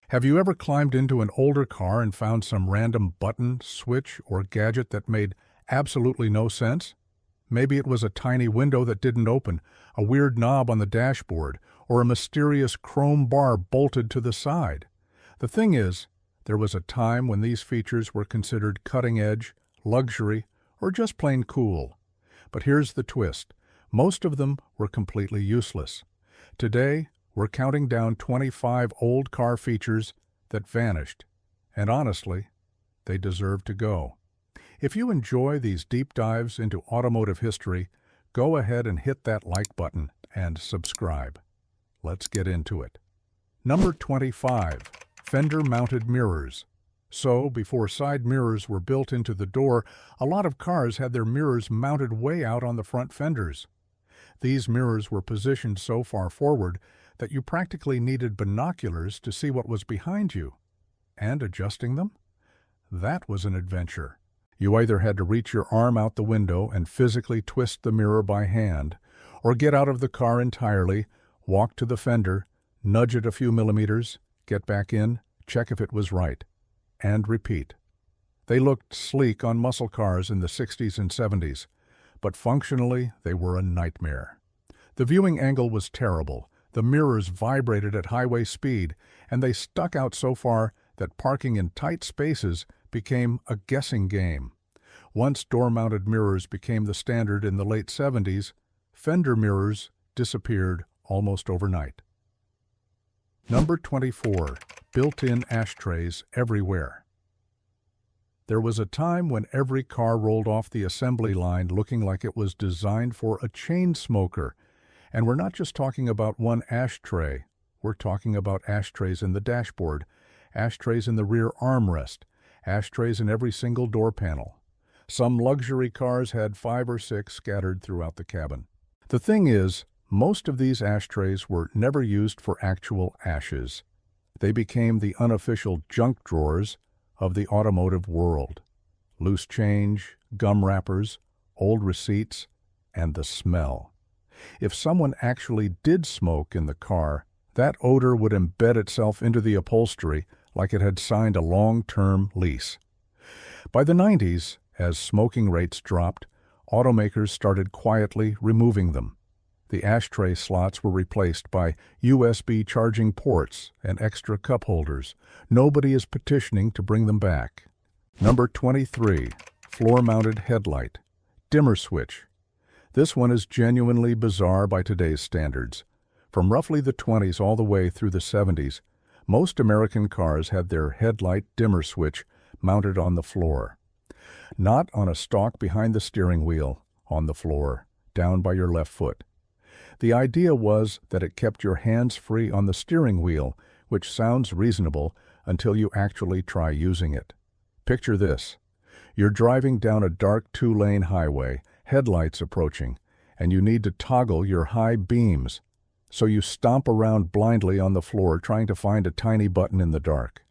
Have you ever climbed into an older car and found some random button, switch, or gadget that made absolutely no sense? Maybe it was a tiny window that didn't open, a weird knob on the dashboard, or a mysterious chrome bar bolted to the side. The thing is, there was a time when these features were considered cutting-edge, luxury, or just plain cool. But here's the twist. Most of them were completely useless. Today, we're counting down 25 old car features that vanished. And honestly, they deserve to go. If you enjoy these deep dives into automotive history, go ahead and hit that like button and subscribe. Let's get into it. Number 25. Fender-mounted mirrors. So, before side mirrors were built into the door, a lot of cars had their mirrors mounted way out on the front fenders. These mirrors were positioned so far forward that you practically needed binoculars to see what was behind you. And adjusting them? That was an adventure. You either had to reach your arm out the window and physically twist the mirror by hand, or get out of the car entirely, walk to the fender, nudge it a few millimeters, get back in, check if it was right, and repeat. They looked sleek on muscle cars in the 60s and 70s, but functionally they were a nightmare. The viewing angle was terrible, the mirrors vibrated at highway speed, and they stuck out so far that parking in tight spaces became a guessing game. Once door-mounted mirrors became the standard in the late 70s, fender mirrors disappeared almost overnight. Number 24. Built-in ashtrays everywhere. There was a time when every car rolled off the assembly line looking like it was designed for a chain smoker. And we're not just talking about one ashtray. We're talking about ashtrays in the dashboard, ashtrays in the rear armrest, ashtrays in every single door panel. Some luxury cars had 5 or 6 scattered throughout the cabin. The thing is, most of these ashtrays were never used for actual ashes. They became the unofficial junk drawers of the automotive world. Loose change, gum wrappers, old receipts, and the smell. If someone actually did smoke in the car, that odor would embed itself into the upholstery like it had signed a long-term lease. By the 90s, as smoking rates dropped, automakers started quietly removing them. The ashtray slots were replaced by USB charging ports and extra cup holders. Nobody is petitioning to bring them back. Number 23. Floor-mounted headlight. Dimmer switch. This one is genuinely bizarre by today's standards. From roughly the 20s all the way through the 70s, most American cars had their headlight dimmer switch mounted on the floor. Not on a stalk behind the steering wheel, on the floor, down by your left foot. The idea was that it kept your hands free on the steering wheel, which sounds reasonable until you actually try using it. Picture this. You're driving down a dark 2-lane highway, headlights approaching, and you need to toggle your high beams. So you stomp around blindly on the floor trying to find a tiny button in the dark.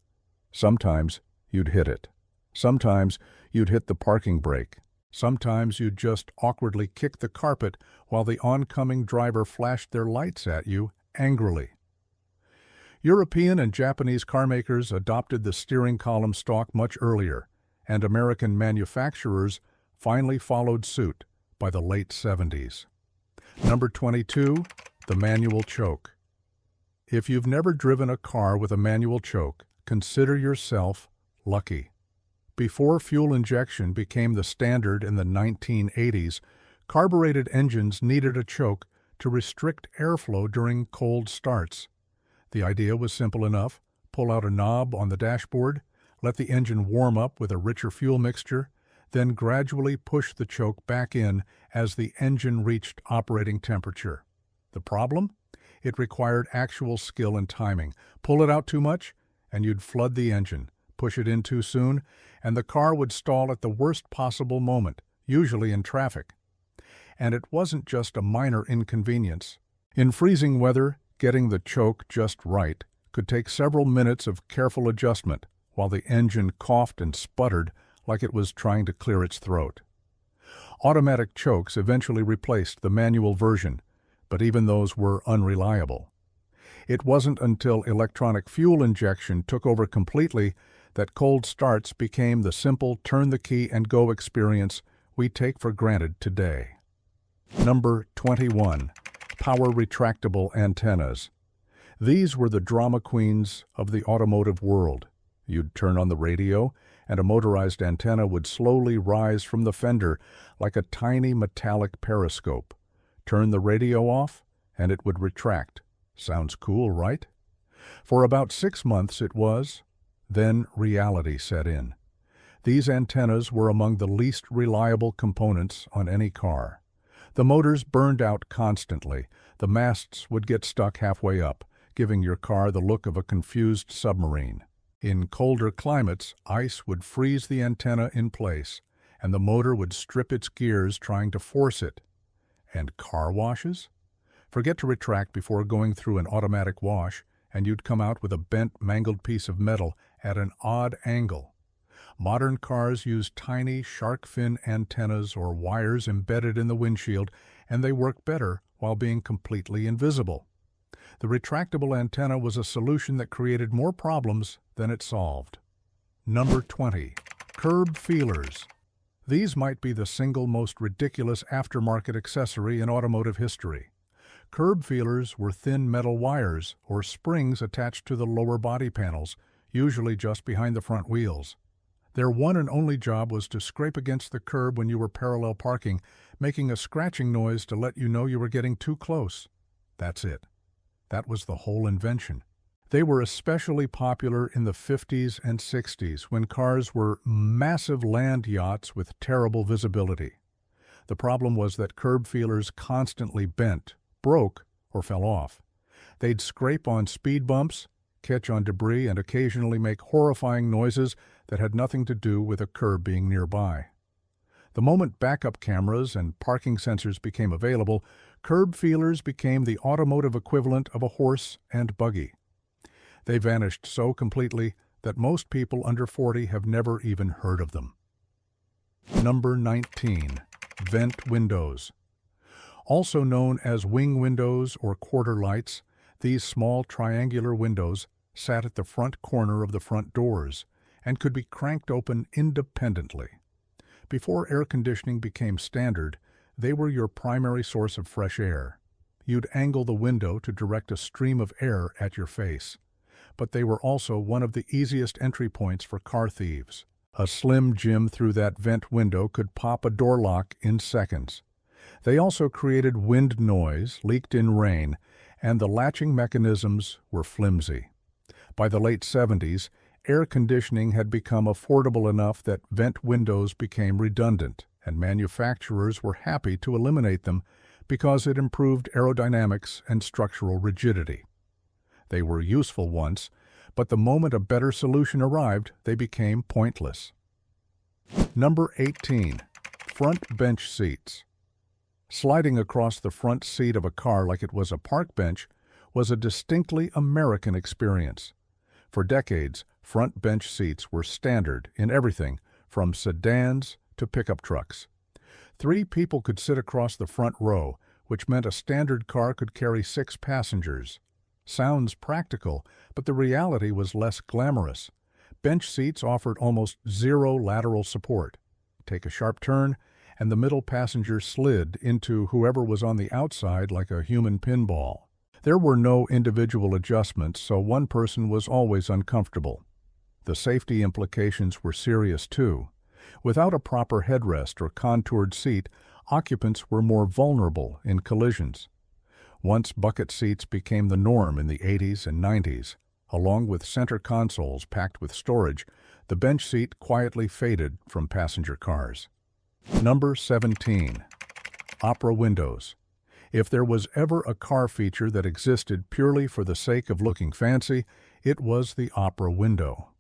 Sometimes you'd hit it. Sometimes you'd hit the parking brake. Sometimes you'd just awkwardly kick the carpet while the oncoming driver flashed their lights at you angrily. European and Japanese carmakers adopted the steering column stalk much earlier, and American manufacturers finally followed suit by the late 70s. Number 22. The manual choke. If you've never driven a car with a manual choke, consider yourself lucky. Before fuel injection became the standard in the 1980s, carbureted engines needed a choke to restrict airflow during cold starts. The idea was simple enough. Pull out a knob on the dashboard, let the engine warm up with a richer fuel mixture, then gradually push the choke back in as the engine reached operating temperature. The problem? It required actual skill and timing. Pull it out too much, and you'd flood the engine. Push it in too soon, and the car would stall at the worst possible moment, usually in traffic. And it wasn't just a minor inconvenience. In freezing weather, getting the choke just right could take several minutes of careful adjustment while the engine coughed and sputtered like it was trying to clear its throat. Automatic chokes eventually replaced the manual version, but even those were unreliable. It wasn't until electronic fuel injection took over completely that cold starts became the simple turn-the-key-and-go experience we take for granted today. Number 21. Power retractable antennas. These were the drama queens of the automotive world. You'd turn on the radio, and a motorized antenna would slowly rise from the fender like a tiny metallic periscope. Turn the radio off, and it would retract. Sounds cool, right? For about 6 months it was. Then reality set in. These antennas were among the least reliable components on any car. The motors burned out constantly. The masts would get stuck halfway up, giving your car the look of a confused submarine. In colder climates, ice would freeze the antenna in place, and the motor would strip its gears trying to force it. And car washes? Forget to retract before going through an automatic wash, and you'd come out with a bent, mangled piece of metal at an odd angle. Modern cars use tiny shark fin antennas or wires embedded in the windshield, and they work better while being completely invisible. The retractable antenna was a solution that created more problems than it solved. Number 20. Curb feelers. These might be the single most ridiculous aftermarket accessory in automotive history. Curb feelers were thin metal wires or springs attached to the lower body panels, usually just behind the front wheels. Their one and only job was to scrape against the curb when you were parallel parking, making a scratching noise to let you know you were getting too close. That's it. That was the whole invention. They were especially popular in the 50s and 60s when cars were massive land yachts with terrible visibility. The problem was that curb feelers constantly bent, broke, or fell off. They'd scrape on speed bumps, catch on debris, and occasionally make horrifying noises that had nothing to do with a curb being nearby. The moment backup cameras and parking sensors became available, curb feelers became the automotive equivalent of a horse and buggy. They vanished so completely that most people under 40 have never even heard of them. Number 19. Vent windows. Also known as wing windows or quarter lights, these small triangular windows sat at the front corner of the front doors and could be cranked open independently. Before air conditioning became standard, they were your primary source of fresh air. You'd angle the window to direct a stream of air at your face. But they were also one of the easiest entry points for car thieves. A Slim Jim through that vent window could pop a door lock in seconds. They also created wind noise, leaked in rain, and the latching mechanisms were flimsy. By the late 70s, air conditioning had become affordable enough that vent windows became redundant, and manufacturers were happy to eliminate them because it improved aerodynamics and structural rigidity. They were useful once, but the moment a better solution arrived, they became pointless. Number 18. Front bench seats. Sliding across the front seat of a car like it was a park bench was a distinctly American experience. For decades, front bench seats were standard in everything from sedans to pickup trucks. 3 people could sit across the front row, which meant a standard car could carry 6 passengers. Sounds practical, but the reality was less glamorous. Bench seats offered almost zero lateral support. Take a sharp turn, and the middle passenger slid into whoever was on the outside like a human pinball. There were no individual adjustments, so one person was always uncomfortable. The safety implications were serious too. Without a proper headrest or contoured seat, occupants were more vulnerable in collisions. Once bucket seats became the norm in the 80s and 90s, along with center consoles packed with storage, the bench seat quietly faded from passenger cars. Number 17. Opera windows. If there was ever a car feature that existed purely for the sake of looking fancy, it was the opera window.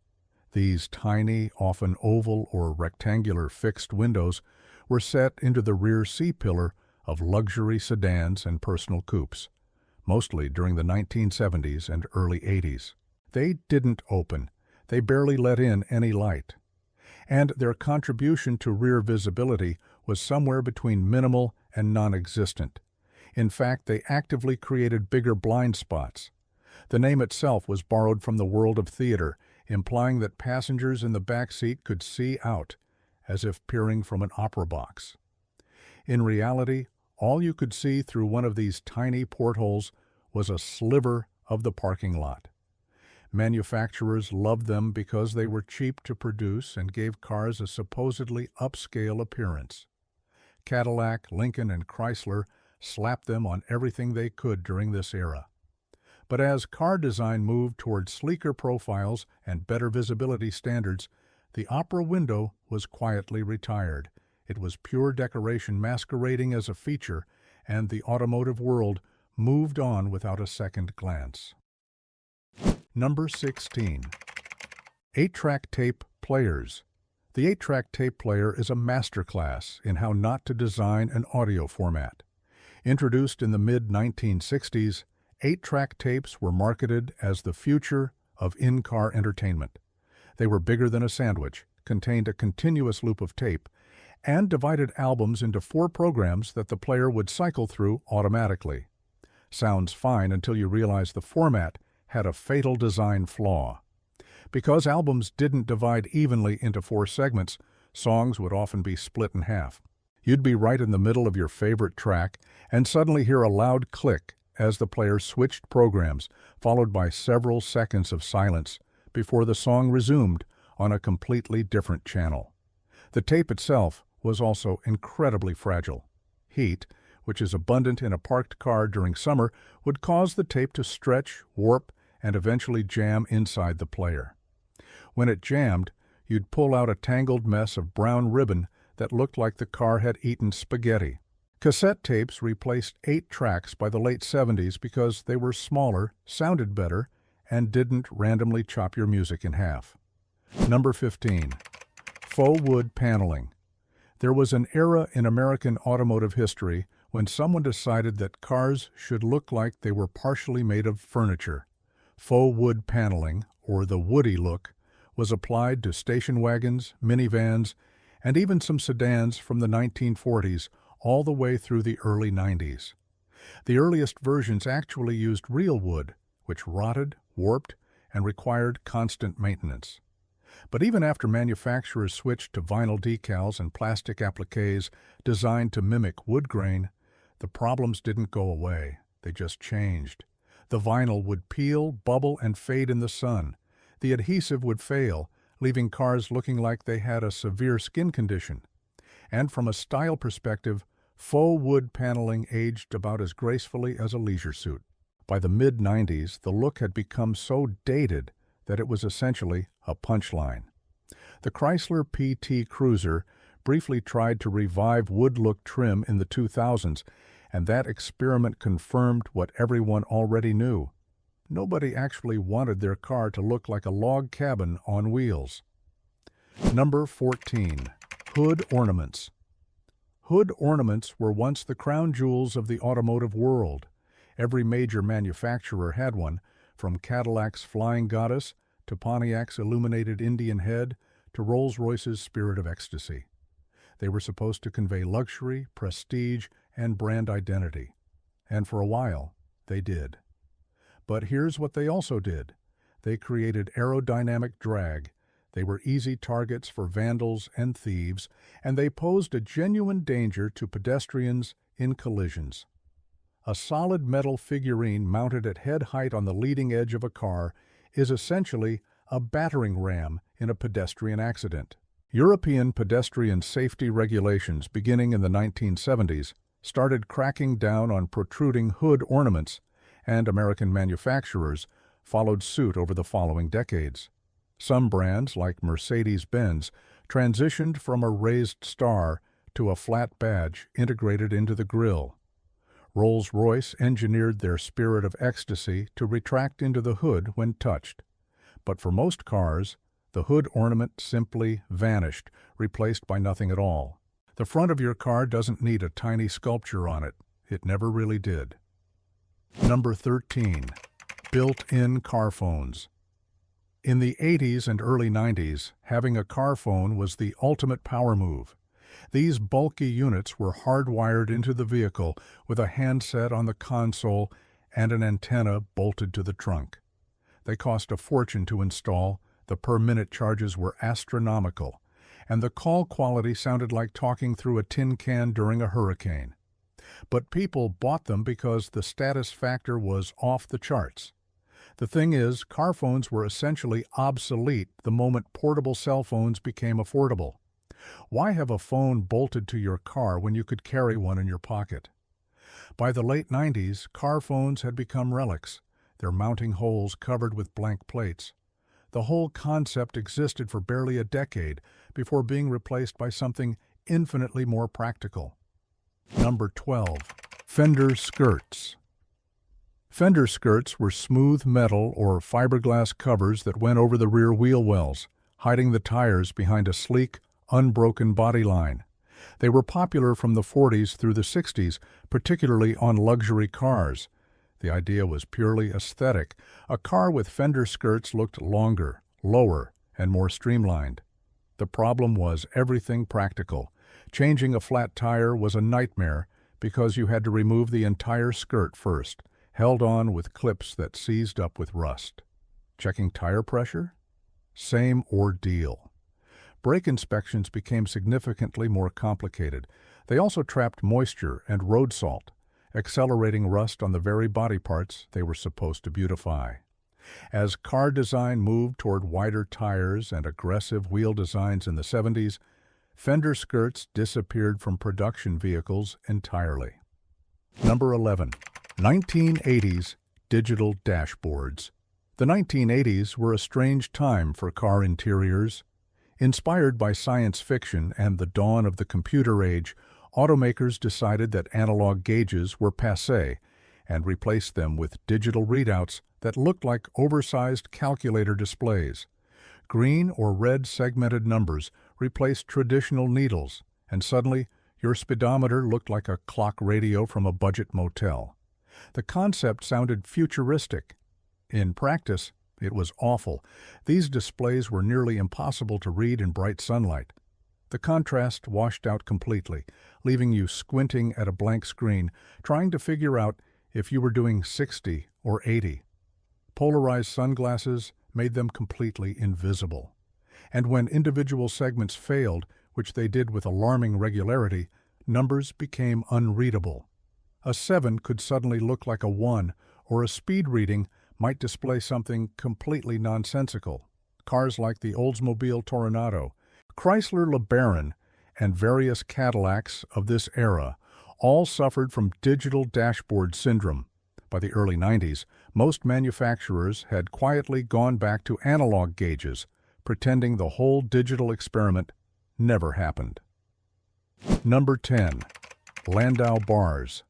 These tiny, often oval or rectangular fixed windows were set into the rear C-pillar of luxury sedans and personal coupes, mostly during the 1970s and early 80s. They didn't open. They barely let in any light. And their contribution to rear visibility was somewhere between minimal and non-existent. In fact, they actively created bigger blind spots. The name itself was borrowed from the world of theater, implying that passengers in the back seat could see out, as if peering from an opera box. In reality, all you could see through one of these tiny portholes was a sliver of the parking lot. Manufacturers loved them because they were cheap to produce and gave cars a supposedly upscale appearance. Cadillac, Lincoln, and Chrysler slapped them on everything they could during this era. But as car design moved toward sleeker profiles and better visibility standards, the opera window was quietly retired. It was pure decoration masquerading as a feature, and the automotive world moved on without a second glance. Number 16. 8-track tape players. The 8-track tape player is a masterclass in how not to design an audio format. Introduced in the mid-1960s, 8-track tapes were marketed as the future of in-car entertainment. They were bigger than a sandwich, contained a continuous loop of tape, and divided albums into 4 programs that the player would cycle through automatically. Sounds fine until you realize the format had a fatal design flaw. Because albums didn't divide evenly into 4 segments, songs would often be split in half. You'd be right in the middle of your favorite track and suddenly hear a loud click as the player switched programs, followed by several seconds of silence before the song resumed on a completely different channel. The tape itself was also incredibly fragile. Heat, which is abundant in a parked car during summer, would cause the tape to stretch, warp, and eventually jam inside the player. When it jammed, you'd pull out a tangled mess of brown ribbon that looked like the car had eaten spaghetti. Cassette tapes replaced 8 tracks by the late 70s because they were smaller, sounded better, and didn't randomly chop your music in half. Number 15. Faux wood paneling. There was an era in American automotive history when someone decided that cars should look like they were partially made of furniture. Faux wood paneling, or the woody look, was applied to station wagons, minivans, and even some sedans from the 1940s all the way through the early 90s. The earliest versions actually used real wood, which rotted, warped, and required constant maintenance. But even after manufacturers switched to vinyl decals and plastic appliques designed to mimic wood grain, the problems didn't go away, they just changed. The vinyl would peel, bubble, and fade in the sun. The adhesive would fail, leaving cars looking like they had a severe skin condition. And from a style perspective, faux wood paneling aged about as gracefully as a leisure suit. By the mid-90s, the look had become so dated that it was essentially a punchline. The Chrysler PT Cruiser briefly tried to revive wood-look trim in the 2000s, and that experiment confirmed what everyone already knew. Nobody actually wanted their car to look like a log cabin on wheels. Number 14. Hood ornaments. Hood ornaments were once the crown jewels of the automotive world. Every major manufacturer had one, from Cadillac's Flying Goddess to Pontiac's illuminated Indian Head to Rolls-Royce's Spirit of Ecstasy. They were supposed to convey luxury, prestige, and brand identity. And for a while, they did. But here's what they also did. They created aerodynamic drag. They were easy targets for vandals and thieves, and they posed a genuine danger to pedestrians in collisions. A solid metal figurine mounted at head height on the leading edge of a car is essentially a battering ram in a pedestrian accident. European pedestrian safety regulations beginning in the 1970s started cracking down on protruding hood ornaments, and American manufacturers followed suit over the following decades. Some brands, like Mercedes-Benz, transitioned from a raised star to a flat badge integrated into the grille. Rolls-Royce engineered their Spirit of Ecstasy to retract into the hood when touched. But for most cars, the hood ornament simply vanished, replaced by nothing at all. The front of your car doesn't need a tiny sculpture on it. It never really did. Number 13. Built-in car phones. In the 80s and early 90s, having a car phone was the ultimate power move. These bulky units were hardwired into the vehicle with a handset on the console and an antenna bolted to the trunk. They cost a fortune to install, the per-minute charges were astronomical, and the call quality sounded like talking through a tin can during a hurricane. But people bought them because the status factor was off the charts. The thing is, car phones were essentially obsolete the moment portable cell phones became affordable. Why have a phone bolted to your car when you could carry one in your pocket? By the late 90s, car phones had become relics, their mounting holes covered with blank plates. The whole concept existed for barely a decade before being replaced by something infinitely more practical. Number 12. Fender skirts. Fender skirts were smooth metal or fiberglass covers that went over the rear wheel wells, hiding the tires behind a sleek, unbroken body line. They were popular from the 40s through the 60s, particularly on luxury cars. The idea was purely aesthetic. A car with fender skirts looked longer, lower, and more streamlined. The problem was everything practical. Changing a flat tire was a nightmare because you had to remove the entire skirt first, held on with clips that seized up with rust. Checking tire pressure? Same ordeal. Brake inspections became significantly more complicated. They also trapped moisture and road salt, accelerating rust on the very body parts they were supposed to beautify. As car design moved toward wider tires and aggressive wheel designs in the 70s, fender skirts disappeared from production vehicles entirely. Number 11. 1980s digital dashboards. The 1980s were a strange time for car interiors. Inspired by science fiction and the dawn of the computer age, automakers decided that analog gauges were passé and replaced them with digital readouts that looked like oversized calculator displays. Green or red segmented numbers replaced traditional needles, and suddenly your speedometer looked like a clock radio from a budget motel. The concept sounded futuristic. In practice, it was awful. These displays were nearly impossible to read in bright sunlight. The contrast washed out completely, leaving you squinting at a blank screen, trying to figure out if you were doing 60 or 80. Polarized sunglasses made them completely invisible. And when individual segments failed, which they did with alarming regularity, numbers became unreadable. A 7 could suddenly look like a 1, or a speed reading might display something completely nonsensical. Cars like the Oldsmobile Toronado, Chrysler LeBaron, and various Cadillacs of this era all suffered from digital dashboard syndrome. By the early 90s, most manufacturers had quietly gone back to analog gauges, pretending the whole digital experiment never happened. Number 10. Landau bars.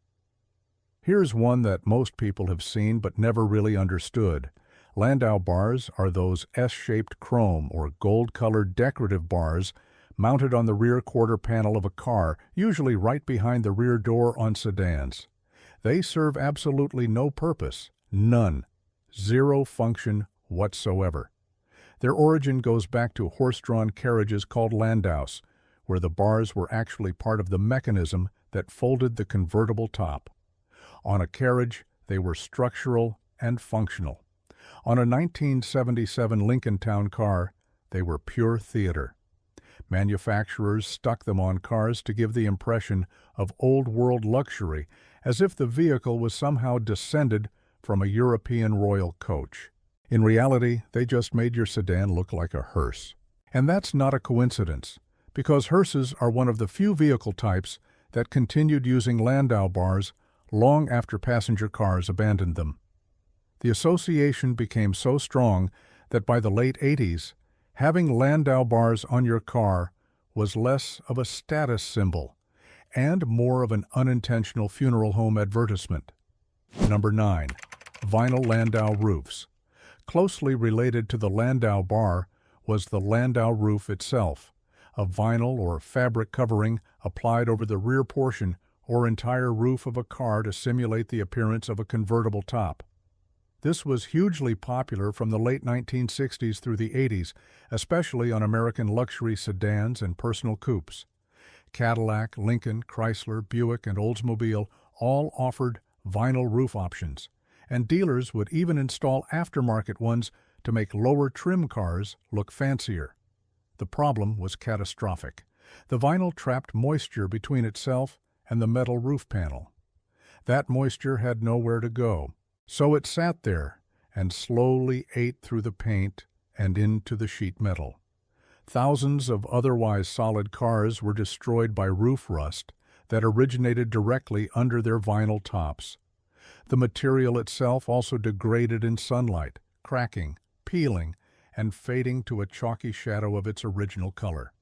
Here's one that most people have seen but never really understood. Landau bars are those S-shaped chrome or gold-colored decorative bars mounted on the rear quarter panel of a car, usually right behind the rear door on sedans. They serve absolutely no purpose, none, zero function whatsoever. Their origin goes back to horse-drawn carriages called landaus, where the bars were actually part of the mechanism that folded the convertible top. On a carriage, they were structural and functional. On a 1977 Lincoln Town car, they were pure theater. Manufacturers stuck them on cars to give the impression of old-world luxury, as if the vehicle was somehow descended from a European royal coach. In reality, they just made your sedan look like a hearse. And that's not a coincidence, because hearses are one of the few vehicle types that continued using Landau bars long after passenger cars abandoned them. The association became so strong that by the late 80s, having Landau bars on your car was less of a status symbol and more of an unintentional funeral home advertisement. Number 9. Vinyl Landau roofs. Closely related to the Landau bar was the Landau roof itself, a vinyl or fabric covering applied over the rear portion or entire roof of a car to simulate the appearance of a convertible top. This was hugely popular from the late 1960s through the 80s, especially on American luxury sedans and personal coupes. Cadillac, Lincoln, Chrysler, Buick, and Oldsmobile all offered vinyl roof options, and dealers would even install aftermarket ones to make lower trim cars look fancier. The problem was catastrophic. The vinyl trapped moisture between itself and the metal roof panel. That moisture had nowhere to go, so it sat there and slowly ate through the paint and into the sheet metal. Thousands of otherwise solid cars were destroyed by roof rust that originated directly under their vinyl tops. The material itself also degraded in sunlight, cracking, peeling, and fading to a chalky shadow of its original color.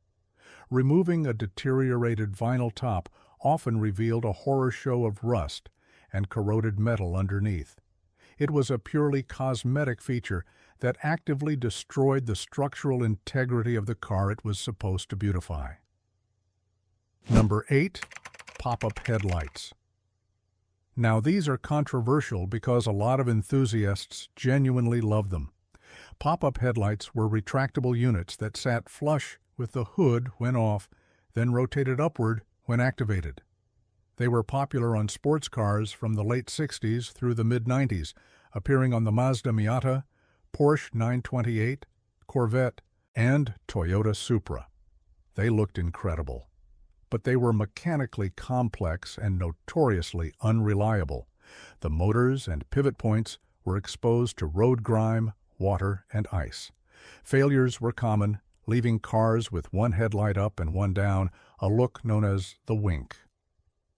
Removing a deteriorated vinyl top often revealed a horror show of rust and corroded metal underneath. It was a purely cosmetic feature that actively destroyed the structural integrity of the car it was supposed to beautify. Number 8. Pop-up headlights. Now these are controversial because a lot of enthusiasts genuinely love them. Pop-up headlights were retractable units that sat flush with the hood when off, then rotated upward when activated. They were popular on sports cars from the late 60s through the mid-90s, appearing on the Mazda Miata, Porsche 928, Corvette, and Toyota Supra. They looked incredible, but they were mechanically complex and notoriously unreliable. The motors and pivot points were exposed to road grime, water, and ice. Failures were common, leaving cars with one headlight up and one down, a look known as the wink.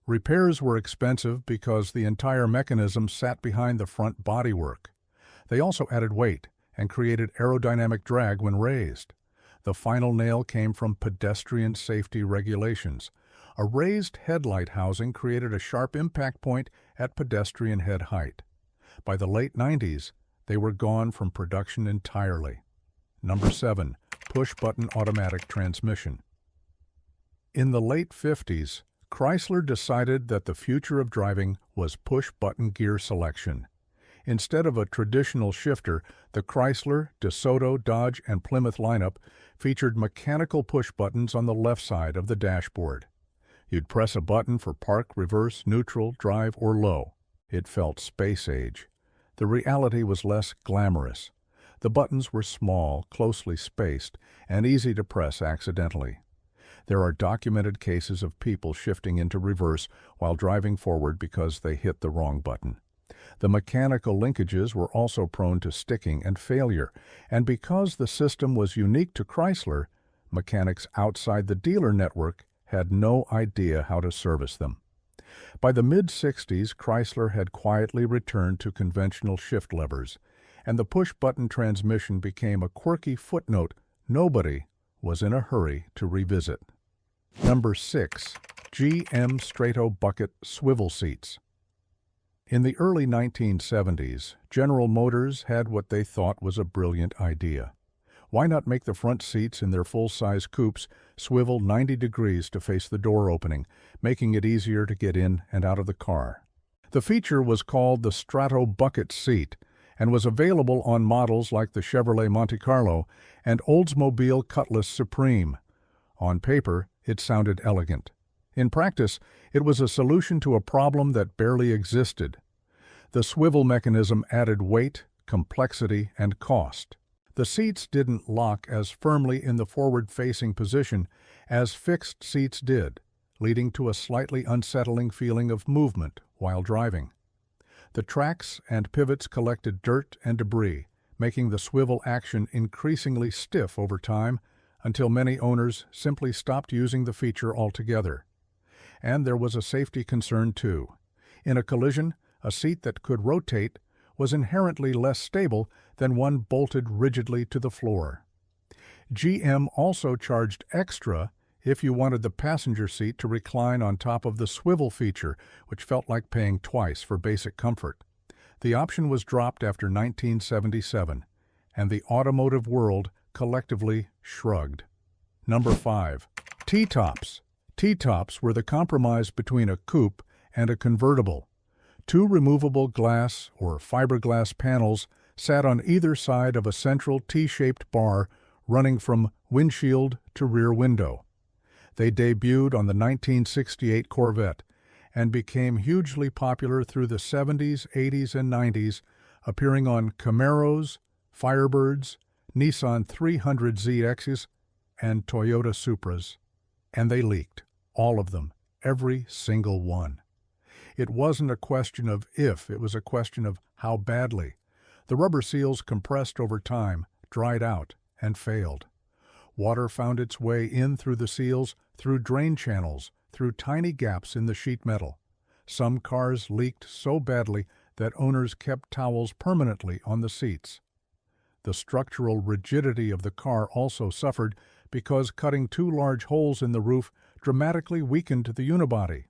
Repairs were expensive because the entire mechanism sat behind the front bodywork. They also added weight and created aerodynamic drag when raised. The final nail came from pedestrian safety regulations. A raised headlight housing created a sharp impact point at pedestrian head height. By the late 90s, they were gone from production entirely. Number 7. Push-button automatic transmission. In the late 50s, Chrysler decided that the future of driving was push-button gear selection. Instead of a traditional shifter, the Chrysler, DeSoto, Dodge, and Plymouth lineup featured mechanical push buttons on the left side of the dashboard. You'd press a button for park, reverse, neutral, drive, or low. It felt space-age. The reality was less glamorous. The buttons were small, closely spaced, and easy to press accidentally. There are documented cases of people shifting into reverse while driving forward because they hit the wrong button. The mechanical linkages were also prone to sticking and failure, and because the system was unique to Chrysler, mechanics outside the dealer network had no idea how to service them. By the mid-60s, Chrysler had quietly returned to conventional shift levers, and the push-button transmission became a quirky footnote nobody was in a hurry to revisit. Number 6. GM Strato-Bucket Swivel Seats. In the early 1970s, General Motors had what they thought was a brilliant idea. Why not make the front seats in their full-size coupes swivel 90 degrees to face the door opening, making it easier to get in and out of the car? The feature was called the Strato-Bucket seat and was available on models like the Chevrolet Monte Carlo and Oldsmobile Cutlass Supreme. On paper, it sounded elegant. In practice, it was a solution to a problem that barely existed. The swivel mechanism added weight, complexity, and cost. The seats didn't lock as firmly in the forward-facing position as fixed seats did, leading to a slightly unsettling feeling of movement while driving. The tracks and pivots collected dirt and debris, making the swivel action increasingly stiff over time until many owners simply stopped using the feature altogether. And there was a safety concern too. In a collision, a seat that could rotate was inherently less stable than one bolted rigidly to the floor. GM also charged extra if you wanted the passenger seat to recline on top of the swivel feature, which felt like paying twice for basic comfort. The option was dropped after 1977, and the automotive world collectively shrugged. Number 5. T-tops. T-tops were the compromise between a coupe and a convertible. Two removable glass or fiberglass panels sat on either side of a central T-shaped bar running from windshield to rear window. They debuted on the 1968 Corvette and became hugely popular through the 70s, 80s, and 90s, appearing on Camaros, Firebirds, Nissan 300ZXs, and Toyota Supras. And they leaked. All of them. Every single one. It wasn't a question of if, it was a question of how badly. The rubber seals compressed over time, dried out, and failed. Water found its way in through the seals, through drain channels, through tiny gaps in the sheet metal. Some cars leaked so badly that owners kept towels permanently on the seats. The structural rigidity of the car also suffered because cutting two large holes in the roof dramatically weakened the unibody.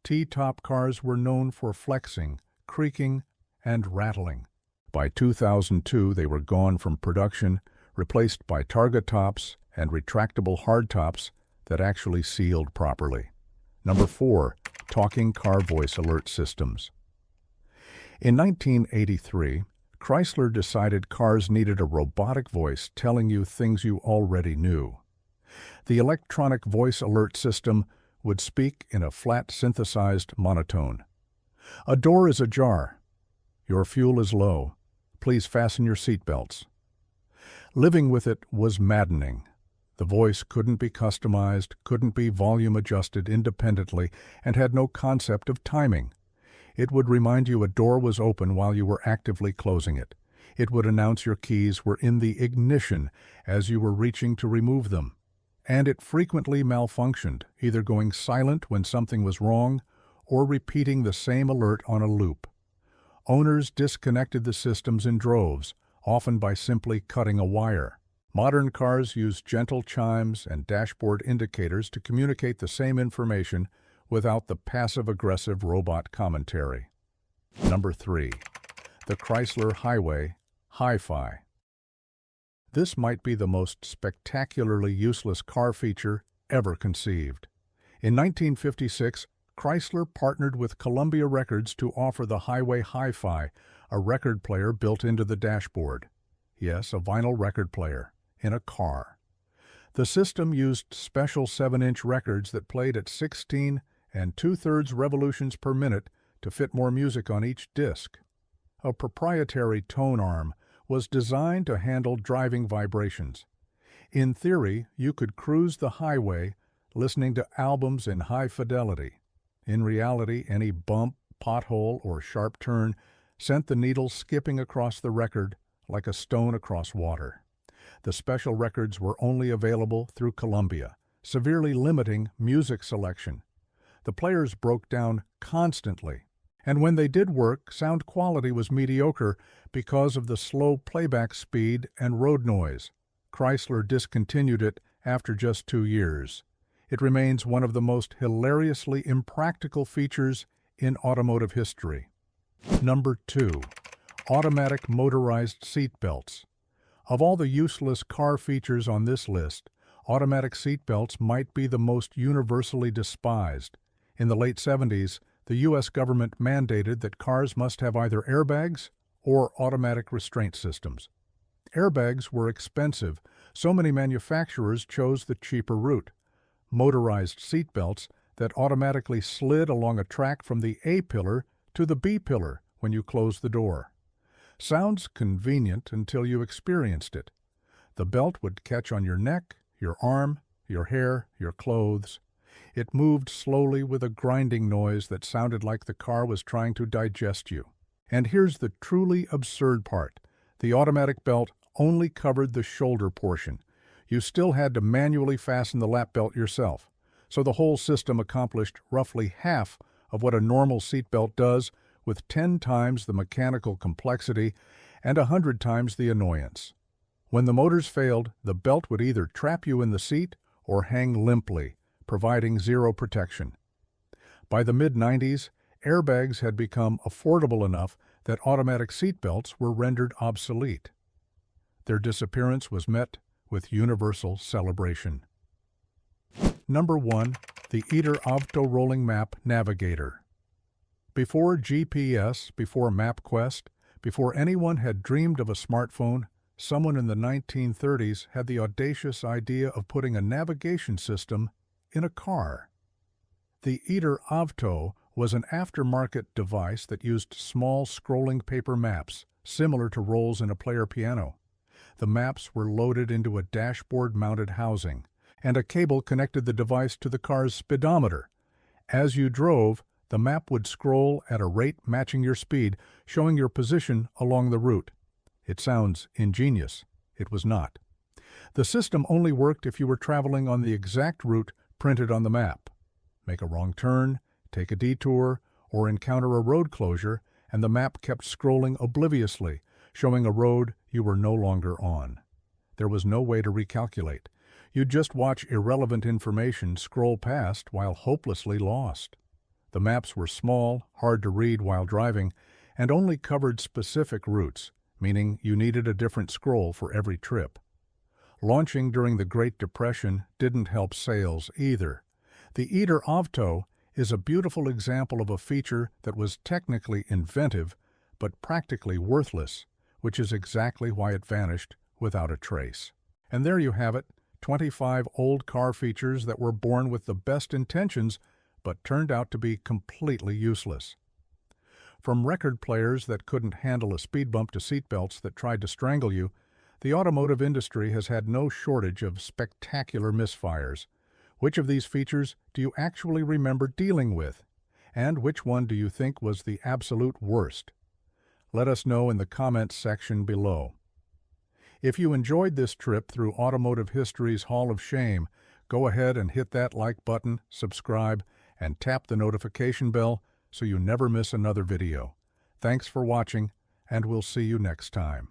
T-top cars were known for flexing, creaking, and rattling. By 2002, they were gone from production, replaced by Targa tops and retractable hardtops that actually sealed properly. Number 4. Talking car voice alert systems. In 1983, Chrysler decided cars needed a robotic voice telling you things you already knew. The electronic voice alert system would speak in a flat synthesized monotone. A door is ajar. Your fuel is low. Please fasten your seatbelts. Living with it was maddening. The voice couldn't be customized, couldn't be volume adjusted independently, and had no concept of timing. It would remind you a door was open while you were actively closing it. It would announce your keys were in the ignition as you were reaching to remove them. And it frequently malfunctioned, either going silent when something was wrong or repeating the same alert on a loop. Owners disconnected the systems in droves, often by simply cutting a wire. Modern cars use gentle chimes and dashboard indicators to communicate the same information without the passive-aggressive robot commentary. Number 3. The Chrysler Highway Hi-Fi. This might be the most spectacularly useless car feature ever conceived. In 1956, Chrysler partnered with Columbia Records to offer the Highway Hi-Fi, a record player built into the dashboard. Yes, a vinyl record player, in a car. The system used special 7-inch records that played at 16 and 2/3 revolutions per minute to fit more music on each disc. A proprietary tone arm was designed to handle driving vibrations. In theory, you could cruise the highway listening to albums in high fidelity. In reality, any bump, pothole, or sharp turn sent the needle skipping across the record like a stone across water. The special records were only available through Columbia, severely limiting music selection. The players broke down constantly, and when they did work, sound quality was mediocre because of the slow playback speed and road noise. Chrysler discontinued it after just 2 years. It remains one of the most hilariously impractical features in automotive history. Number 2. Automatic motorized seatbelts. Of all the useless car features on this list, automatic seatbelts might be the most universally despised. In the late 70s, the U.S. government mandated that cars must have either airbags or automatic restraint systems. Airbags were expensive, so many manufacturers chose the cheaper route. Motorized seatbelts that automatically slid along a track from the A pillar to the B pillar when you closed the door. Sounds convenient until you experienced it. The belt would catch on your neck, your arm, your hair, your clothes. It moved slowly with a grinding noise that sounded like the car was trying to digest you. And here's the truly absurd part. The automatic belt only covered the shoulder portion. You still had to manually fasten the lap belt yourself. So the whole system accomplished roughly half of what a normal seatbelt does, with 10 times the mechanical complexity and 100 times the annoyance. When the motors failed, the belt would either trap you in the seat or hang limply, providing zero protection. By the mid-90s, airbags had become affordable enough that automatic seatbelts were rendered obsolete. Their disappearance was met with universal celebration. Number 1. The Eater Auto Rolling Map Navigator. Before GPS, before MapQuest, before anyone had dreamed of a smartphone, someone in the 1930s had the audacious idea of putting a navigation system in a car. The Eater Auto was an aftermarket device that used small scrolling paper maps, similar to rolls in a player piano. The maps were loaded into a dashboard-mounted housing, and a cable connected the device to the car's speedometer. As you drove, the map would scroll at a rate matching your speed, showing your position along the route. It sounds ingenious. It was not. The system only worked if you were traveling on the exact route printed on the map. Make a wrong turn, take a detour, or encounter a road closure, and the map kept scrolling obliviously, showing a road you were no longer on. There was no way to recalculate. You'd just watch irrelevant information scroll past while hopelessly lost. The maps were small, hard to read while driving, and only covered specific routes, meaning you needed a different scroll for every trip. Launching during the Great Depression didn't help sales either. The Eater Avto is a beautiful example of a feature that was technically inventive, but practically worthless, which is exactly why it vanished without a trace. And there you have it, 25 old car features that were born with the best intentions, but turned out to be completely useless. From record players that couldn't handle a speed bump to seatbelts that tried to strangle you, the automotive industry has had no shortage of spectacular misfires. Which of these features do you actually remember dealing with? And which one do you think was the absolute worst? Let us know in the comments section below. If you enjoyed this trip through automotive history's Hall of Shame, go ahead and hit that like button, subscribe, and tap the notification bell so you never miss another video. Thanks for watching, and we'll see you next time.